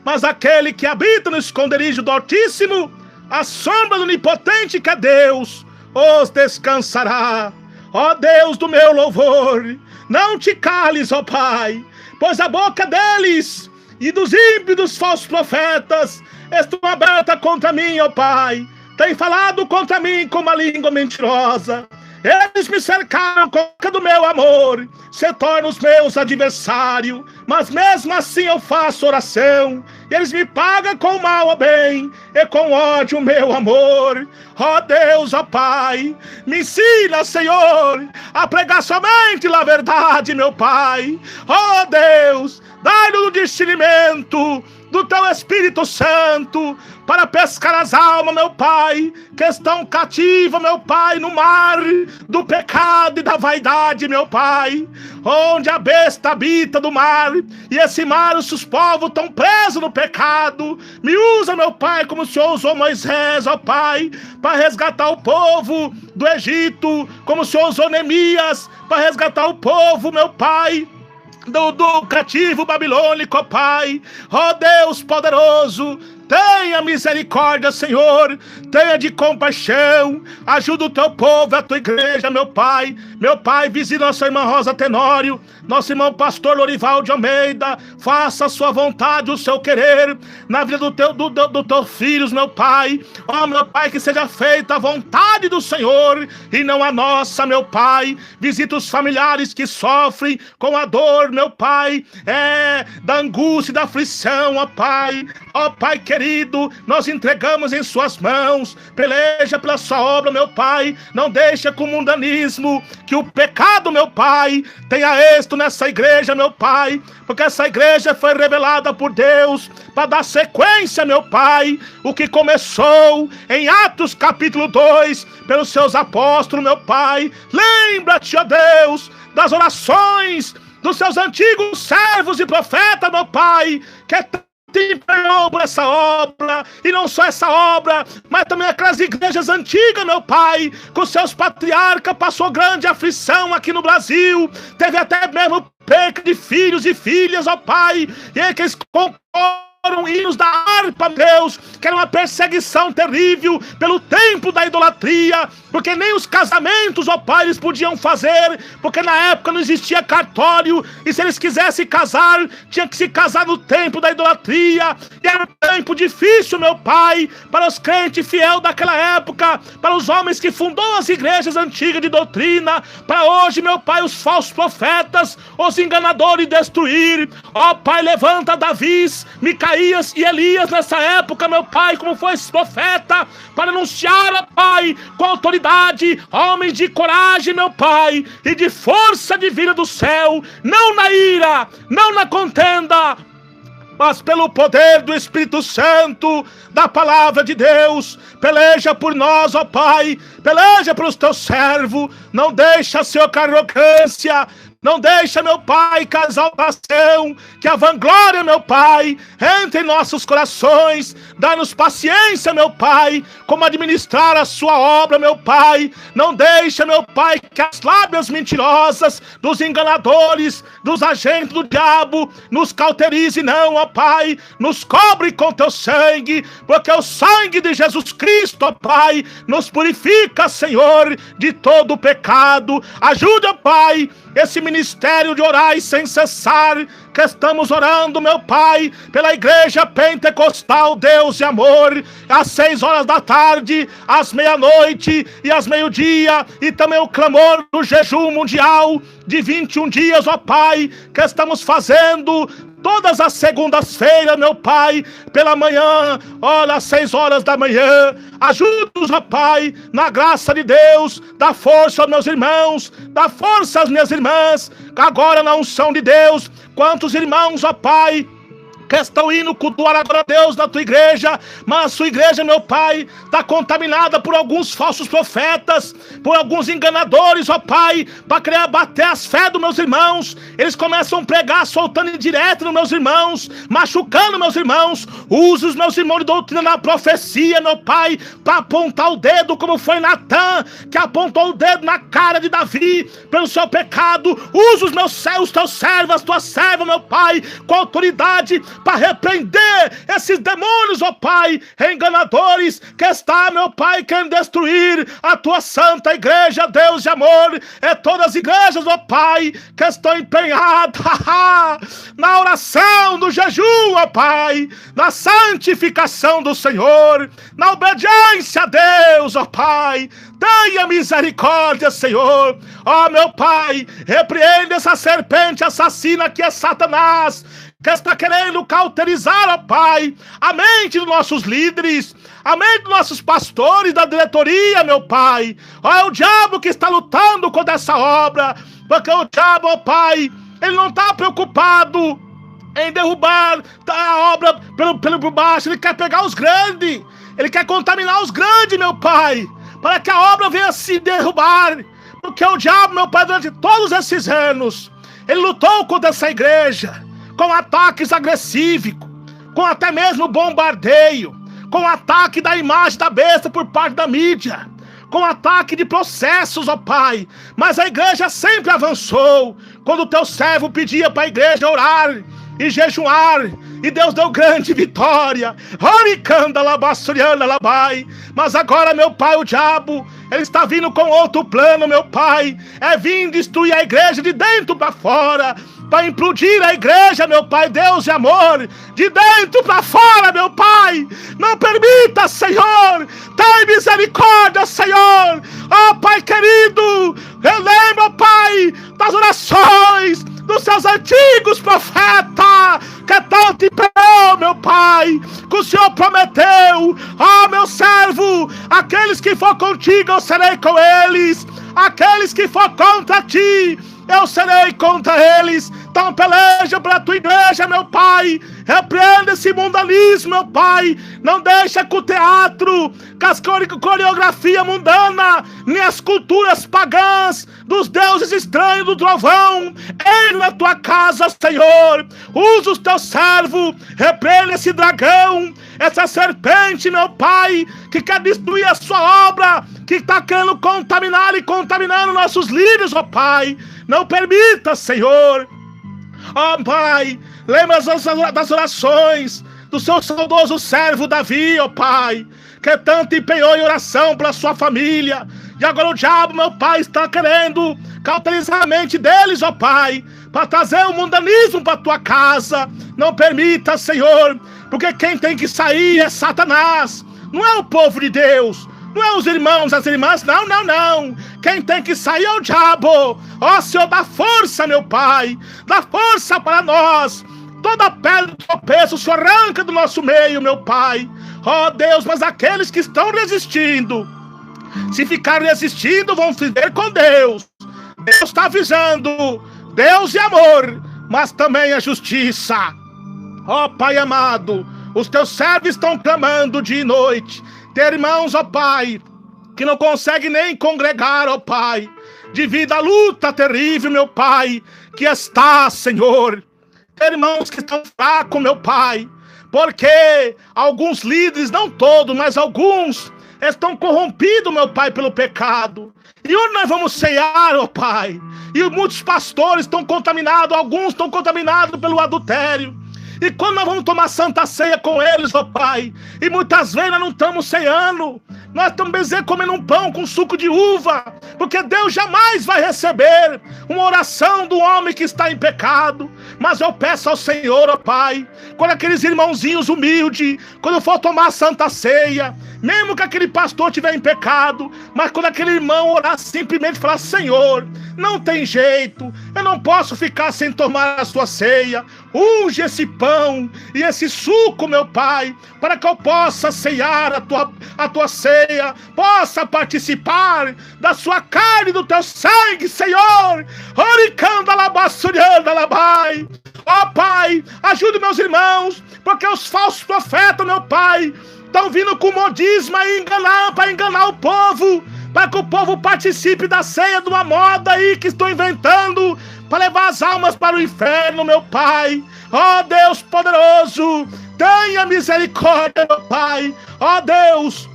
mas aquele que habita no esconderijo do Altíssimo, a sombra do Onipotente, que é Deus, os descansará. Ó Deus do meu louvor, não te cales, ó Pai, pois a boca deles e dos ímpios, dos falsos profetas, estão abertas contra mim, ó Pai. Tem falado contra mim com uma língua mentirosa. Eles me cercaram com a boca do meu amor, se tornam os meus adversários, mas mesmo assim eu faço oração, e eles me pagam com mal o bem, e com ódio o meu amor. Ó Deus, ó Pai, me ensina, Senhor, a pregar somente a verdade, meu Pai. Ó Deus, dai-nos o discernimento do teu Espírito Santo, para pescar as almas, meu Pai, que estão cativas, meu Pai, no mar do pecado e da vaidade, meu Pai, onde a besta habita do mar, e esse mar, os povos estão presos no pecado. Me usa, meu Pai, como o Senhor usou Moisés, ó Pai, para resgatar o povo do Egito, como o Senhor usou Neemias, para resgatar o povo, meu Pai, do cativo babilônico, ó Pai. Ó Deus poderoso, tenha misericórdia, Senhor, tenha de compaixão, ajuda o teu povo, a tua igreja, meu Pai. Meu Pai, visita nossa irmã Rosa Tenório, nosso irmão pastor Lorival de Almeida, faça a sua vontade, o seu querer, na vida dos teus filhos, meu Pai. Ó, meu Pai, que seja feita a vontade do Senhor e não a nossa, meu Pai. Visita os familiares que sofrem com a dor, meu Pai, da angústia e da aflição, ó Pai. Ó Pai querido, nós entregamos em suas mãos, peleja pela sua obra, meu Pai. Não deixa com o mundanismo, que o pecado, meu Pai, tenha êxito nessa igreja, meu Pai, porque essa igreja foi revelada por Deus para dar sequência, meu Pai, o que começou em Atos capítulo 2, pelos seus apóstolos, meu Pai. Lembra-te, ó Deus, das orações dos seus antigos servos e profetas, meu Pai, que te empenhou por essa obra, e não só essa obra, mas também aquelas igrejas antigas, meu Pai, com seus patriarcas, passou grande aflição aqui no Brasil, teve até mesmo perca de filhos e filhas, ó Pai, e é que eles foram hinos da harpa, Deus, que era uma perseguição terrível pelo tempo da idolatria, porque nem os casamentos, ó Pai, eles podiam fazer, porque na época não existia cartório, e se eles quisessem casar, tinha que se casar no tempo da idolatria, e era um tempo difícil, meu Pai, para os crentes fiéis daquela época, para os homens que fundou as igrejas antigas de doutrina, para hoje, meu Pai, os falsos profetas, os enganadores destruir. Ó Pai, levanta Davis, Micaías e Elias nessa época, meu Pai, como foi esse profeta, para anunciar, ó Pai, com autoridade, homens de coragem, meu Pai, e de força divina do céu, não na ira, não na contenda, mas pelo poder do Espírito Santo, da palavra de Deus. Peleja por nós, ó Pai, peleja pelos teus servos, não deixa, Senhor, que a arrogância, não deixa, meu Pai, que a exaltação, que a vanglória, meu Pai, entre em nossos corações. Dá-nos paciência, meu Pai, como administrar a sua obra, meu Pai. Não deixa, meu Pai, que as lábias mentirosas dos enganadores, dos agentes do diabo, nos cauterize, não, ó Pai. Nos cobre com teu sangue, porque o sangue de Jesus Cristo, ó Pai, nos purifica, Senhor, de todo o pecado. Ajuda, Pai, esse ministério de orar sem cessar, que estamos orando, meu Pai, pela igreja pentecostal Deus e Amor, às 6 horas da tarde, às meia-noite e às meio-dia, e também o clamor do jejum mundial de 21 dias, ó Pai, que estamos fazendo todas as segundas-feiras, meu Pai, pela manhã, olha, às 6 horas da manhã. Ajuda-nos, ó Pai, na graça de Deus. Dá força aos meus irmãos, dá força às minhas irmãs, agora na unção de Deus. Quantos irmãos, ó Pai, que estão indo cultuar agora a Deus na tua igreja, mas a sua igreja, meu Pai, está contaminada por alguns falsos profetas, por alguns enganadores, ó Pai, para querer abater as fés dos meus irmãos. Eles começam a pregar, soltando indireto nos meus irmãos, machucando meus irmãos. Usa os meus irmãos de doutrina na profecia, meu Pai, para apontar o dedo, como foi Natã, que apontou o dedo na cara de Davi, pelo seu pecado. Usa os teus servos, as tuas servas, meu Pai, com autoridade, para repreender esses demônios, ó Pai, enganadores, que está, meu Pai, querendo destruir a tua santa igreja, Deus de amor. É todas as igrejas, ó Pai, que estão empenhadas na oração, no jejum, ó Pai, na santificação do Senhor, na obediência a Deus, ó Pai. Tenha misericórdia, Senhor. Ó, meu Pai, repreende essa serpente assassina que é Satanás, que está querendo cauterizar, ó Pai, a mente dos nossos líderes, a mente dos nossos pastores, da diretoria, meu Pai. Ó, é o diabo que está lutando contra essa obra, porque o diabo, ó Pai, ele não está preocupado em derrubar a obra por baixo. Ele quer pegar os grandes, ele quer contaminar os grandes, meu Pai, para que a obra venha se derrubar. Porque o diabo, meu Pai, durante todos esses anos, ele lutou contra essa igreja, com ataques agressivos, com até mesmo bombardeio, com ataque da imagem da besta por parte da mídia, com ataque de processos, ó Pai. Mas a igreja sempre avançou, quando o teu servo pedia para a igreja orar e jejuar, e Deus deu grande vitória. Mas agora, meu Pai, o diabo, ele está vindo com outro plano, meu Pai. É vir destruir a igreja de dentro para fora, para implodir a igreja, meu Pai, Deus de amor, de dentro para fora, meu Pai. Não permita, Senhor. Tem misericórdia, Senhor. Ó Pai querido, eu lembro, Pai, das orações dos seus antigos profetas, que tanto imperou, meu Pai, que o Senhor prometeu: ó meu servo, aqueles que for contigo eu serei com eles, aqueles que for contra ti eu serei contra eles. Então peleja pela tua igreja, meu Pai. Repreenda esse mundanismo, meu Pai. Não deixa que o teatro, que as coreografia mundana, nem as culturas pagãs dos deuses estranhos do trovão entre na tua casa, Senhor. Usa os teus servos. Repreenda esse dragão, essa serpente, meu Pai, que quer destruir a sua obra, que está querendo contaminar e contaminando nossos líderes, ó Pai. Não permita, Senhor. Ó Pai, lembra das orações do seu saudoso servo Davi, ó Pai, que tanto empenhou em oração pela sua família. E agora o diabo, meu Pai, está querendo cauterizar a mente deles, ó Pai, para trazer o mundanismo para tua casa. Não permita, Senhor, porque quem tem que sair é Satanás, não é o povo de Deus, não é os irmãos, as irmãs, não, não, não. Quem tem que sair é o diabo. Ó Senhor, dá força, meu Pai, dá força para nós. Toda pedra de tropeço o Senhor arranca do nosso meio, meu Pai. Ó Deus, mas aqueles que estão resistindo, se ficarem resistindo, vão viver com Deus. Deus está avisando, Deus é amor, mas também é justiça. Ó Pai amado, os teus servos estão clamando dia e noite. Tem irmãos, ó Pai, que não conseguem nem congregar, ó Pai, devido à luta terrível, meu Pai, que está, Senhor. Tem irmãos que estão fracos, meu Pai, porque alguns líderes, não todos, mas alguns, estão corrompidos, meu Pai, pelo pecado. E onde nós vamos cear, ó Pai? E muitos pastores estão contaminados, alguns estão contaminados pelo adultério. E quando nós vamos tomar santa ceia com eles, ó Pai, e muitas vezes nós não estamos ceando, nós estamos comendo um pão com suco de uva, porque Deus jamais vai receber uma oração do homem que está em pecado. Mas eu peço ao Senhor, ó Pai, quando aqueles irmãozinhos humildes, quando for tomar a santa ceia, mesmo que aquele pastor estiver em pecado, mas quando aquele irmão orar simplesmente falar: Senhor, não tem jeito, eu não posso ficar sem tomar a sua ceia, unge esse pão e esse suco, meu Pai, para que eu possa ceiar a tua ceia, possa participar da sua carne e do teu sangue, Senhor. Ó Pai, ajude meus irmãos, porque os falsos profetas, meu Pai, estão vindo com modismo para enganar o povo, para que o povo participe da ceia de uma moda aí que estão inventando para levar as almas para o inferno, meu Pai. Ó Deus poderoso, tenha misericórdia, meu Pai. Ó Deus,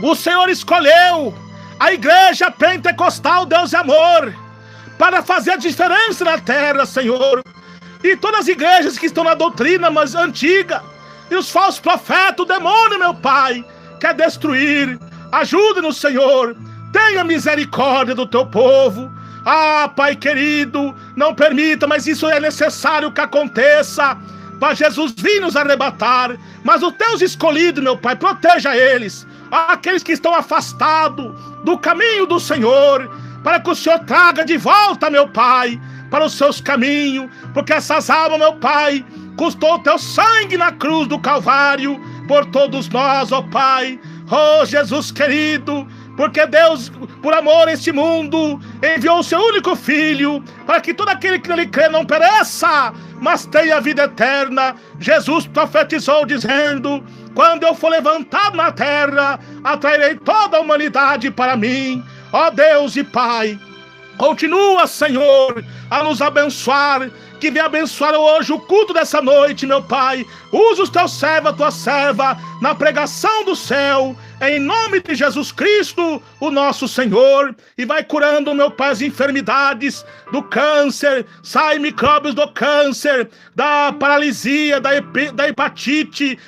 o Senhor escolheu a igreja pentecostal, Deus é amor, para fazer a diferença na terra, Senhor. E todas as igrejas que estão na doutrina mais antiga, e os falsos profetas, o demônio, meu Pai, quer destruir. Ajude-nos, Senhor. Tenha misericórdia do teu povo. Ah, Pai querido, não permita, mas isso é necessário que aconteça, para Jesus vir nos arrebatar. Mas os teus escolhidos, meu Pai, proteja eles, aqueles que estão afastados do caminho do Senhor, para que o Senhor traga de volta, meu Pai, para os seus caminhos, porque essas almas, meu Pai, custou o teu sangue na cruz do Calvário por todos nós, ó Pai. Oh Jesus querido, porque Deus, por amor a este mundo, enviou o seu único Filho, para que todo aquele que nele crê não pereça, mas tenha vida eterna. Jesus profetizou dizendo: quando eu for levantado na terra, atrairei toda a humanidade para mim. Ó Deus e Pai, continua, Senhor, a nos abençoar, que venha abençoar hoje o culto dessa noite, meu Pai. Usa os teus servos, a tua serva, na pregação do céu, em nome de Jesus Cristo, o nosso Senhor, e vai curando, meu Pai, as enfermidades do câncer. Sai micróbios do câncer, da paralisia, da hepatite,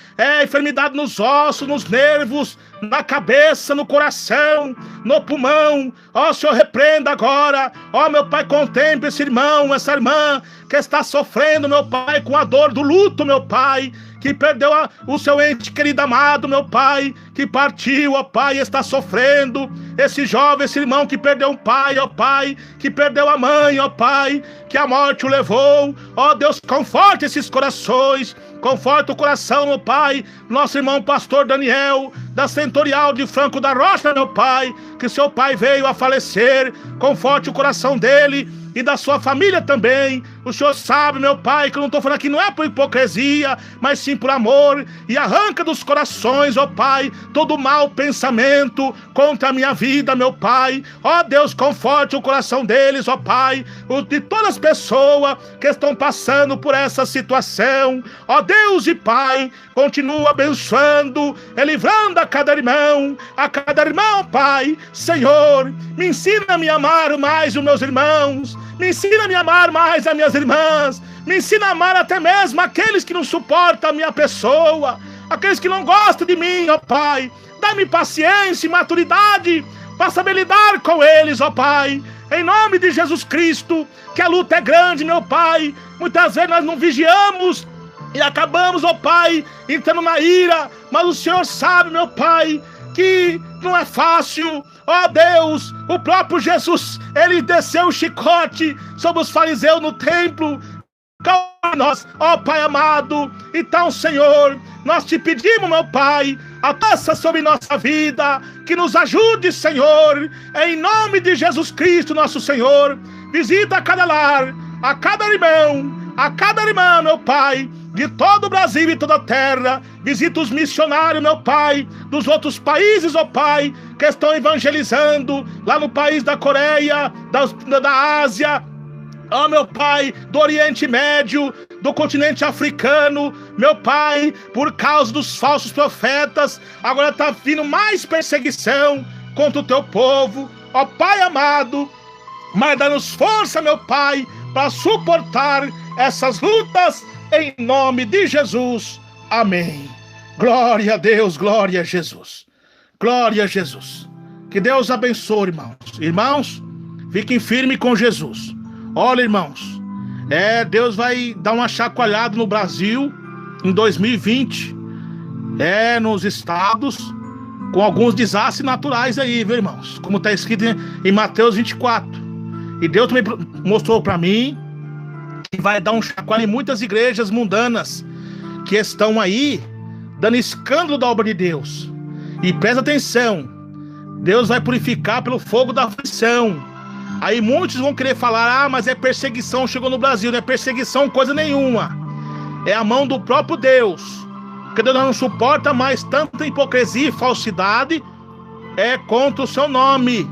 enfermidade nos ossos, nos nervos, na cabeça, no coração, no pulmão. Ó Senhor, repreenda agora. Ó meu Pai, contemple esse irmão, essa irmã que está sofrendo, meu Pai, com a dor do luto, meu Pai, que perdeu o seu ente querido amado, meu Pai, que partiu, ó Pai, está sofrendo. Esse jovem, esse irmão que perdeu um pai, ó Pai, que perdeu a mãe, ó Pai, que a morte o levou. Ó Deus, conforte esses corações, conforta o coração, meu Pai, nosso irmão pastor Daniel, da Setorial de Franco da Rocha, meu Pai, que seu pai veio a falecer. Conforte o coração dele e da sua família também. O Senhor sabe, meu Pai, que eu não estou falando aqui, não é por hipocrisia, mas sim por amor. E arranca dos corações, ó Pai, todo mau pensamento contra a minha vida, meu Pai. Ó Deus, conforte o coração deles, ó Pai, de todas as pessoas que estão passando por essa situação. Ó Deus e Pai, continua abençoando e livrando a cada irmão, Pai. Senhor, me ensina a me amar mais os meus irmãos, me ensina a me amar mais as minhas irmãs, me ensina a amar até mesmo aqueles que não suportam a minha pessoa, aqueles que não gostam de mim, ó Pai. Dá-me paciência e maturidade para saber lidar com eles, ó Pai. Em nome de Jesus Cristo, que a luta é grande, meu Pai. Muitas vezes nós não vigiamos e acabamos, ó Pai, entrando na ira, mas o Senhor sabe, meu Pai, que não é fácil. Ó Deus, o próprio Jesus, ele desceu o chicote sobre os fariseus no templo. Calma nós, ó Pai amado. Então, Senhor, nós te pedimos, meu Pai, a taça sobre nossa vida, que nos ajude, Senhor, em nome de Jesus Cristo, nosso Senhor. Visita a cada lar, a cada irmão, a cada irmã, meu Pai, de todo o Brasil e toda a terra. Visita os missionários, meu Pai, dos outros países, ó Pai, que estão evangelizando lá no país da Coreia, da Ásia, ó meu Pai, do Oriente Médio, do continente africano, meu Pai, por causa dos falsos profetas, agora está vindo mais perseguição contra o teu povo, ó Pai amado. Mas dá-nos força, meu Pai, para suportar essas lutas, em nome de Jesus. Amém. Glória a Deus, glória a Jesus. Glória a Jesus. Que Deus abençoe, irmãos. Irmãos, fiquem firmes com Jesus. Olha, irmãos, Deus vai dar uma chacoalhada no Brasil em 2020, nos estados, com alguns desastres naturais aí, viu, irmãos? Como está escrito em Mateus 24. E Deus também mostrou para mim que vai dar um chacoalho em muitas igrejas mundanas que estão aí dando escândalo da obra de Deus. E presta atenção, Deus vai purificar pelo fogo da aflição. Aí muitos vão querer falar: mas é perseguição, chegou no Brasil. Não é perseguição coisa nenhuma, é a mão do próprio Deus, porque Deus não suporta mais tanta hipocrisia e falsidade contra o seu nome.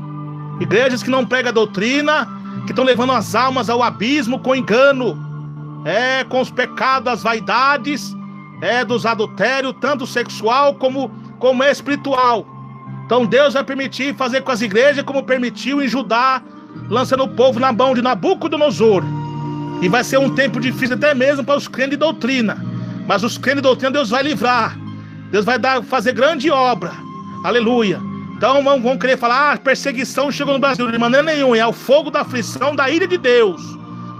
Igrejas que não pregam a doutrina, que estão levando as almas ao abismo com engano, com os pecados, as vaidades, dos adultérios, tanto sexual como espiritual. Então Deus vai permitir fazer com as igrejas como permitiu em Judá, lançando o povo na mão de Nabucodonosor. E vai ser um tempo difícil até mesmo para os crentes de doutrina, mas os crentes de doutrina Deus vai livrar. Deus vai fazer grande obra. Aleluia. Então vão querer falar: perseguição chegou no Brasil. De maneira nenhuma, é o fogo da aflição, da ira de Deus,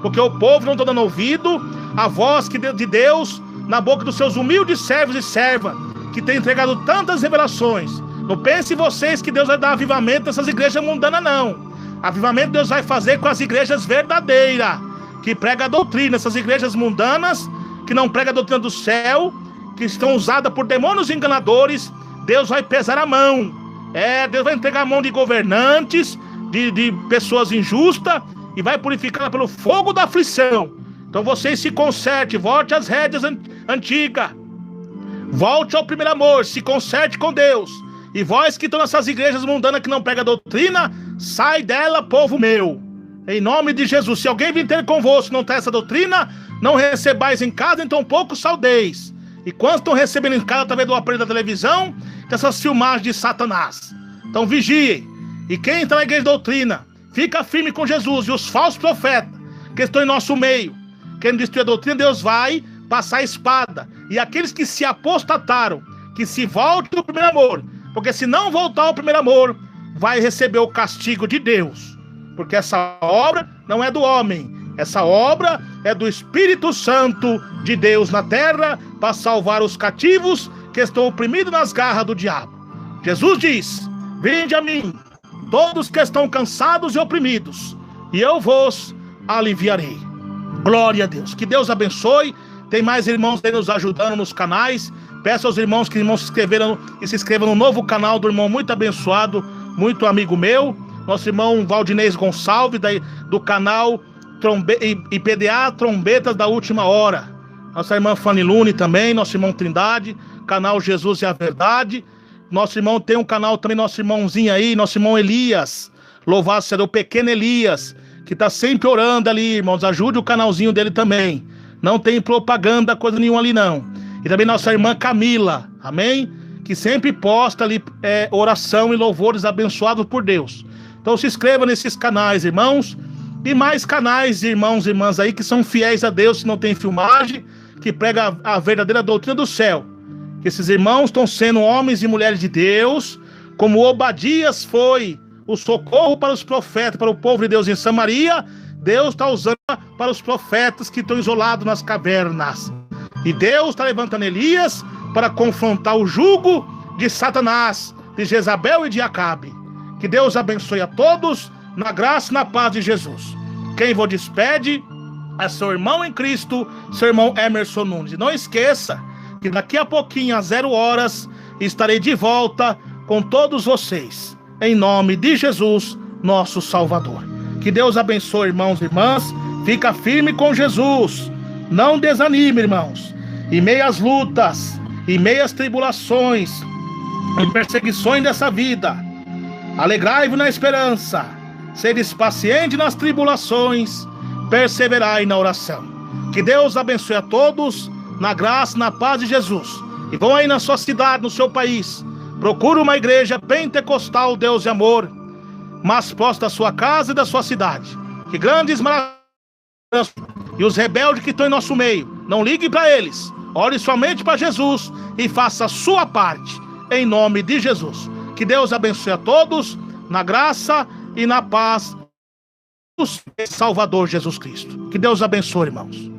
porque o povo não está dando ouvido à voz de Deus na boca dos seus humildes servos e servas, que tem entregado tantas revelações. Não pense vocês que Deus vai dar avivamento nessas igrejas mundanas, não. Avivamento Deus vai fazer com as igrejas verdadeiras, que pregam a doutrina. Essas igrejas mundanas, que não pregam a doutrina do céu, que estão usadas por demônios enganadores, Deus vai pesar a mão. Deus vai entregar a mão de governantes, de pessoas injustas, e vai purificar pelo fogo da aflição. Então vocês se conserte, volte às rédeas antigas, volte ao primeiro amor, se conserte com Deus. E vós que estão nessas igrejas mundanas que não pregam a doutrina, sai dela, povo meu, em nome de Jesus. Se alguém vir ter convosco não tem essa doutrina, não recebais em casa, então pouco saudeis. E quantos estão recebendo em casa através do aparelho da televisão, dessas filmagens de Satanás? Então vigiem. E quem está na igreja de doutrina, fica firme com Jesus. E os falsos profetas que estão em nosso meio, querendo destruir a doutrina, Deus vai passar a espada. E aqueles que se apostataram, que se voltem ao primeiro amor, porque se não voltar ao primeiro amor, vai receber o castigo de Deus. Porque essa obra não é do homem, essa obra é do Espírito Santo de Deus na terra, para salvar os cativos que estão oprimidos nas garras do diabo. Jesus diz: vinde a mim, todos que estão cansados e oprimidos, e eu vos aliviarei. Glória a Deus. Que Deus abençoe. Tem mais irmãos aí nos ajudando nos canais. Peço aos irmãos que se inscrevam no novo canal do irmão muito abençoado, muito amigo meu, nosso irmão Valdinez Gonçalves, do canal IPDA Trombetas da Última Hora. Nossa irmã Fanny Lune também, nosso irmão Trindade, canal Jesus e a Verdade. Nosso irmão tem um canal também, nosso irmãozinho aí, nosso irmão Elias, louvado seja o pequeno Elias, que está sempre orando ali, irmãos. Ajude o canalzinho dele também. Não tem propaganda, coisa nenhuma ali não. E também nossa irmã Camila, amém? Que sempre posta ali oração e louvores abençoados por Deus. Então se inscreva nesses canais, irmãos. E mais canais, irmãos e irmãs aí, que são fiéis a Deus, que não tem filmagem, que prega a verdadeira doutrina do céu. Que esses irmãos estão sendo homens e mulheres de Deus, como Obadias foi o socorro para os profetas, para o povo de Deus em Samaria. Deus está usando para os profetas que estão isolados nas cavernas. E Deus está levantando Elias para confrontar o jugo de Satanás, de Jezabel e de Acabe. Que Deus abençoe a todos, na graça e na paz de Jesus. Quem vos despede é seu irmão em Cristo, seu irmão Emerson Nunes. E não esqueça que daqui a pouquinho, às 0 horas, estarei de volta com todos vocês, em nome de Jesus, nosso Salvador. Que Deus abençoe, irmãos e irmãs. Fica firme com Jesus. Não desanime, irmãos. Em meio às lutas, em meio às tribulações, em perseguições dessa vida, alegrai-vos na esperança, sedes pacientes nas tribulações, perseverai na oração. Que Deus abençoe a todos, na graça e na paz de Jesus. E vão aí na sua cidade, no seu país, procure uma igreja pentecostal, Deus e amor, mais próximo da sua casa e da sua cidade. Que grandes maravilhas. E os rebeldes que estão em nosso meio, não ligue para eles, ore somente para Jesus e faça a sua parte, em nome de Jesus. Que Deus abençoe a todos, na graça e na paz do Salvador Jesus Cristo. Que Deus abençoe, irmãos.